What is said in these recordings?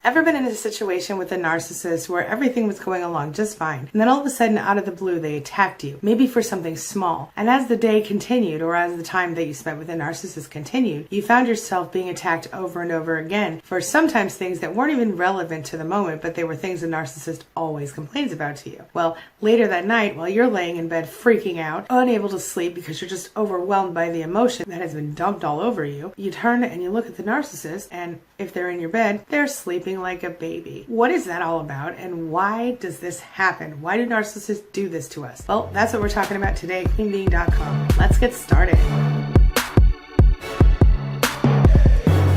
Ever been in a situation with a narcissist where everything was going along just fine, and then all of a sudden, out of the blue, they attacked you, maybe for something small, and as the day continued, or as the time that you spent with a narcissist continued, you found yourself being attacked over and over again for sometimes things that weren't even relevant to the moment, but they were things a narcissist always complains about to you. Well, later that night, while you're laying in bed freaking out, unable to sleep because you're just overwhelmed by the emotion that has been dumped all over you, you turn and you look at the narcissist, and if they're in your bed, they're sleeping like a baby. What is that all about, and why does this happen? Why do narcissists do this to us? Well, that's what we're talking about today at queenbeing.com. Let's get started.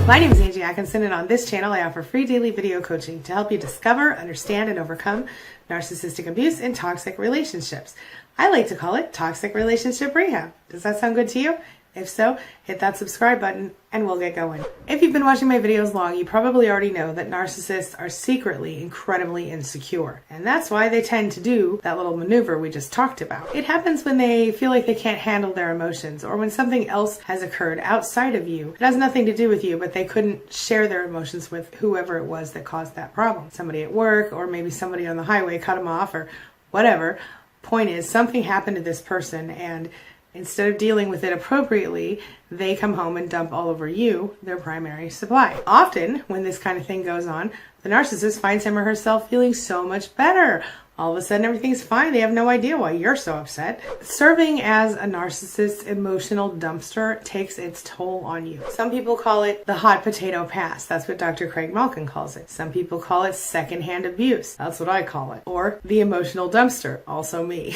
My name is Angie Atkinson, and on this channel I offer free daily video coaching to help you discover, understand, and overcome narcissistic abuse in toxic relationships. I like to call it toxic relationship rehab. Does that sound good to you? If so, hit that subscribe button and we'll get going. If you've been watching my videos long, you probably already know that narcissists are secretly incredibly insecure. And that's why they tend to do that little maneuver we just talked about. It happens when they feel like they can't handle their emotions, or when something else has occurred outside of you. It has nothing to do with you, but they couldn't share their emotions with whoever it was that caused that problem. Somebody at work, or maybe somebody on the highway cut them off, or whatever. Point is, something happened to this person, and instead of dealing with it appropriately, they come home and dump all over you, their primary supply. Often, when this kind of thing goes on, the narcissist finds him or herself feeling so much better. All of a sudden, everything's fine. They have no idea why you're so upset. Serving as a narcissist's emotional dumpster takes its toll on you. Some people call it the hot potato pass. That's what Dr. Craig Malkin calls it. Some people call it secondhand abuse. That's what I call it. Or the emotional dumpster. Also me.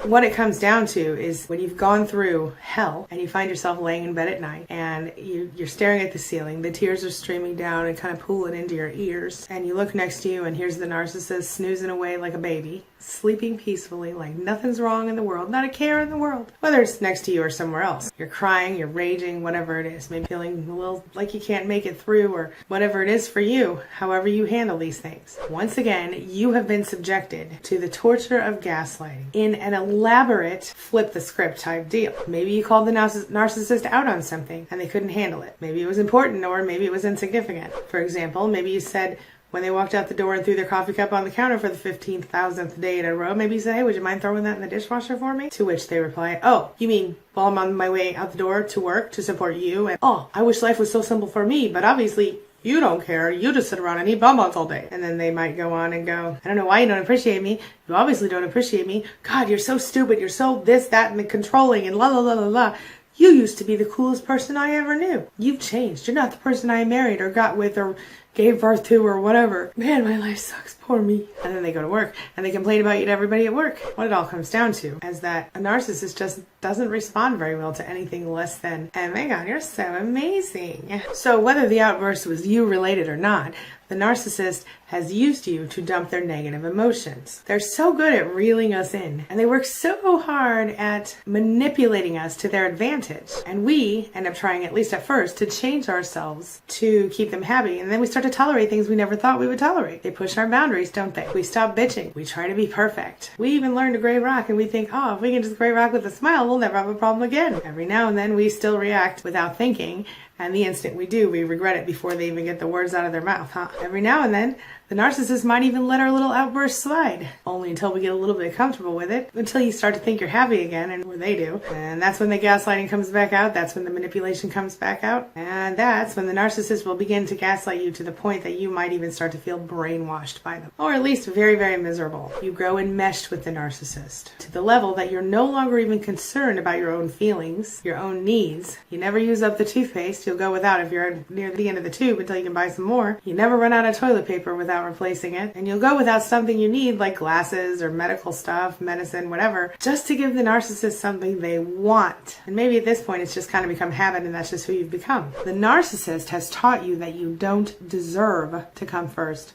What it comes down to is when you've gone through hell and you find yourself laying in bed at night and you're staring at the ceiling, the tears are streaming down and kind of pooling into your ears, and you look next to you and here's the narcissist snoozing away like a baby, sleeping peacefully like nothing's wrong in the world, not a care in the world, whether it's next to you or somewhere else. You're crying, you're raging, whatever it is, maybe feeling a little like you can't make it through, or whatever it is for you, however you handle these things. Once again, you have been subjected to the torture of gaslighting in an elaborate flip the script type deal. Maybe you called the narcissist out on something and they couldn't handle it. Maybe it was important, or maybe it was insignificant. For example, maybe you said, when they walked out the door and threw their coffee cup on the counter for the 15,000th day in a row, maybe you said, hey, would you mind throwing that in the dishwasher for me? To which they replied, oh, you mean while I'm on my way out the door to work to support you? And oh, I wish life was so simple for me, but obviously you don't care. You just sit around and eat bonbons all day. And then they might go on and go, I don't know why you don't appreciate me. You obviously don't appreciate me. God, you're so stupid. You're so this, that, and the controlling and la la la la la. You used to be the coolest person I ever knew. You've changed. You're not the person I married or got with or gave birth to or whatever. Man, my life sucks. Poor me. And then they go to work and they complain about you to everybody at work. What it all comes down to is that a narcissist just doesn't respond very well to anything less than, oh my God, you're so amazing. So whether the outburst was you related or not, the narcissist has used you to dump their negative emotions. They're so good at reeling us in, and they work so hard at manipulating us to their advantage. And we end up trying, at least at first, to change ourselves to keep them happy. And then we start to tolerate things we never thought we would tolerate. They push our boundaries, don't they? We stop bitching. We try to be perfect. We even learn to gray rock, and we think, oh, if we can just gray rock with a smile, we'll never have a problem again. Every now and then we still react without thinking, and the instant we do, we regret it before they even get the words out of their mouth, huh? Every now and then, the narcissist might even let our little outburst slide, only until we get a little bit comfortable with it, until you start to think you're happy again, and they do. And that's when the gaslighting comes back out, that's when the manipulation comes back out, and that's when the narcissist will begin to gaslight you to the point that you might even start to feel brainwashed by them, or at least very, very miserable. You grow enmeshed with the narcissist, to the level that you're no longer even concerned about your own feelings, your own needs. You never use up the toothpaste. You'll go without if you're near the end of the tube until you can buy some more. You never run out of toilet paper without replacing it, and you'll go without something you need like glasses or medical stuff, medicine, whatever, just to give the narcissist something they want. And maybe at this point it's just kind of become habit, and that's just who you've become. The narcissist has taught you that you don't deserve to come first,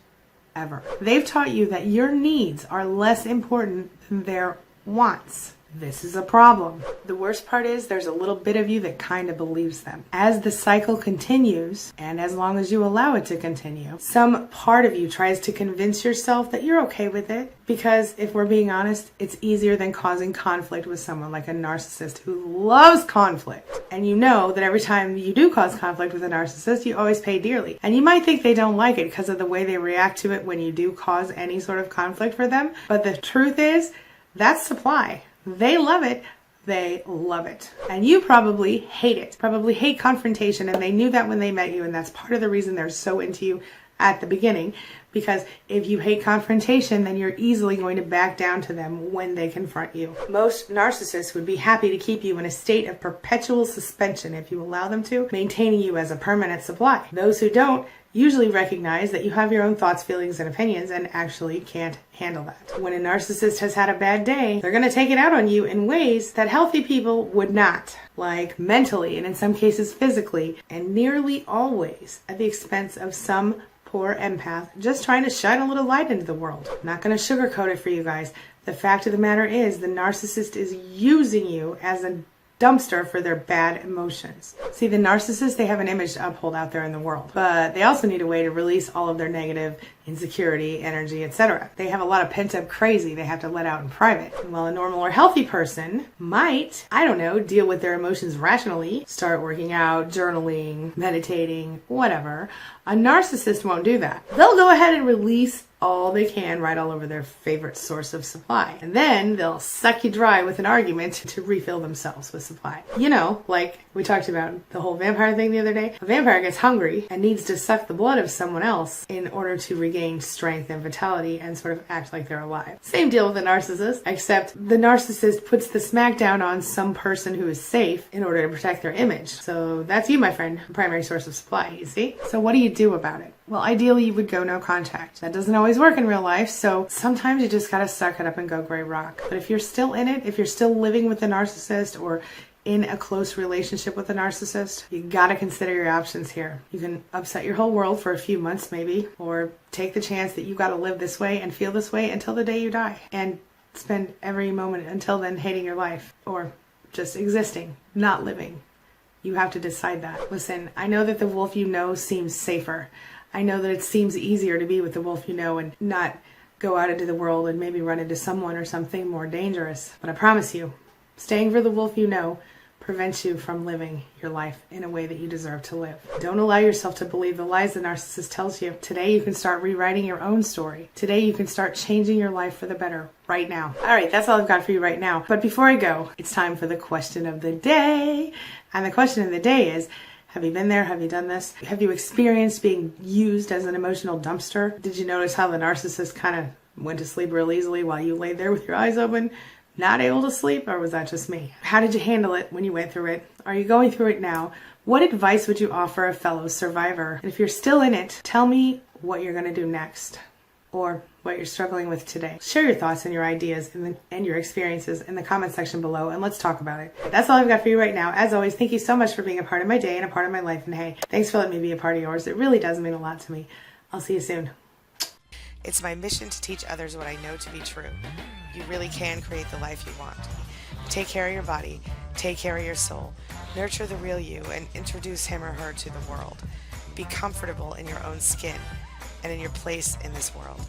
ever. They've taught you that your needs are less important than their wants. this is a problem. The worst part is there's a little bit of you that kind of believes them. As the cycle continues, and as long as you allow it to continue, some part of you tries to convince yourself that you're okay with it, because if we're being honest, it's easier than causing conflict with someone like a narcissist who loves conflict. And you know that every time you do cause conflict with a narcissist, you always pay dearly. And you might think they don't like it because of the way they react to it when you do cause any sort of conflict for them. But the truth is, that's supply. They love it. They love it. And you probably hate it. Probably hate confrontation, and they knew that when they met you, and that's part of the reason they're so into you at the beginning. Because if you hate confrontation, then you're easily going to back down to them when they confront you. Most narcissists would be happy to keep you in a state of perpetual suspension if you allow them to, maintaining you as a permanent supply. Those who don't usually recognize that you have your own thoughts, feelings, and opinions and actually can't handle that. When a narcissist has had a bad day, they're going to take it out on you in ways that healthy people would not, like mentally and in some cases physically, and nearly always at the expense of some poor empath just trying to shine a little light into the world. I'm not going to sugarcoat it for you guys. The fact of the matter is the narcissist is using you as a dumpster for their bad emotions. See, the narcissists, they have an image to uphold out there in the world, but they also need a way to release all of their negative insecurity, energy, etc. They have a lot of pent-up crazy they have to let out in private. While a normal or healthy person might, I don't know, deal with their emotions rationally, start working out, journaling, meditating, whatever, a narcissist won't do that. They'll go ahead and release all they can right all over their favorite source of supply. And then they'll suck you dry with an argument to refill themselves with supply. You know, like we talked about the whole vampire thing the other day. A vampire gets hungry and needs to suck the blood of someone else in order to regain strength and vitality and sort of act like they're alive. Same deal with a narcissist, except the narcissist puts the smackdown on some person who is safe in order to protect their image. So that's you, my friend, a primary source of supply, you see? So what do you do about it? Well, ideally you would go no contact. That doesn't always work in real life, so sometimes you just gotta suck it up and go gray rock. But if you're still in it, if you're still living with a narcissist or in a close relationship with a narcissist, you gotta consider your options here. You can upset your whole world for a few months maybe, or take the chance that you gotta live this way and feel this way until the day you die, and spend every moment until then hating your life, or just existing, not living. You have to decide that. Listen, I know that the wolf you know seems safer. I know that it seems easier to be with the wolf you know and not go out into the world and maybe run into someone or something more dangerous. But I promise you, staying for the wolf you know prevents you from living your life in a way that you deserve to live. Don't allow yourself to believe the lies the narcissist tells you. Today you can start rewriting your own story. Today you can start changing your life for the better right now. All right, that's all I've got for you right now. But before I go, it's time for the question of the day. And the question of the day is, have you been there? Have you done this? Have you experienced being used as an emotional dumpster? Did you notice how the narcissist kind of went to sleep real easily while you laid there with your eyes open, not able to sleep? Or was that just me? How did you handle it when you went through it? Are you going through it now? What advice would you offer a fellow survivor? And if you're still in it, tell me what you're going to do next, or what you're struggling with today. Share your thoughts and your ideas and your experiences in the comment section below, and let's talk about it. That's all I've got for you right now. As always, thank you so much for being a part of my day and a part of my life. And hey, thanks for letting me be a part of yours. It really does mean a lot to me. I'll see you soon. It's my mission to teach others what I know to be true. You really can create the life you want. Take care of your body, take care of your soul, nurture the real you, and introduce him or her to the world. Be comfortable in your own skin and in your place in this world.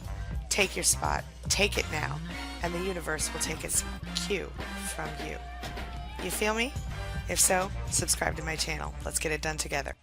Take your spot, take it now, and the universe will take its cue from you. You feel me? If so, subscribe to my channel. Let's get it done together.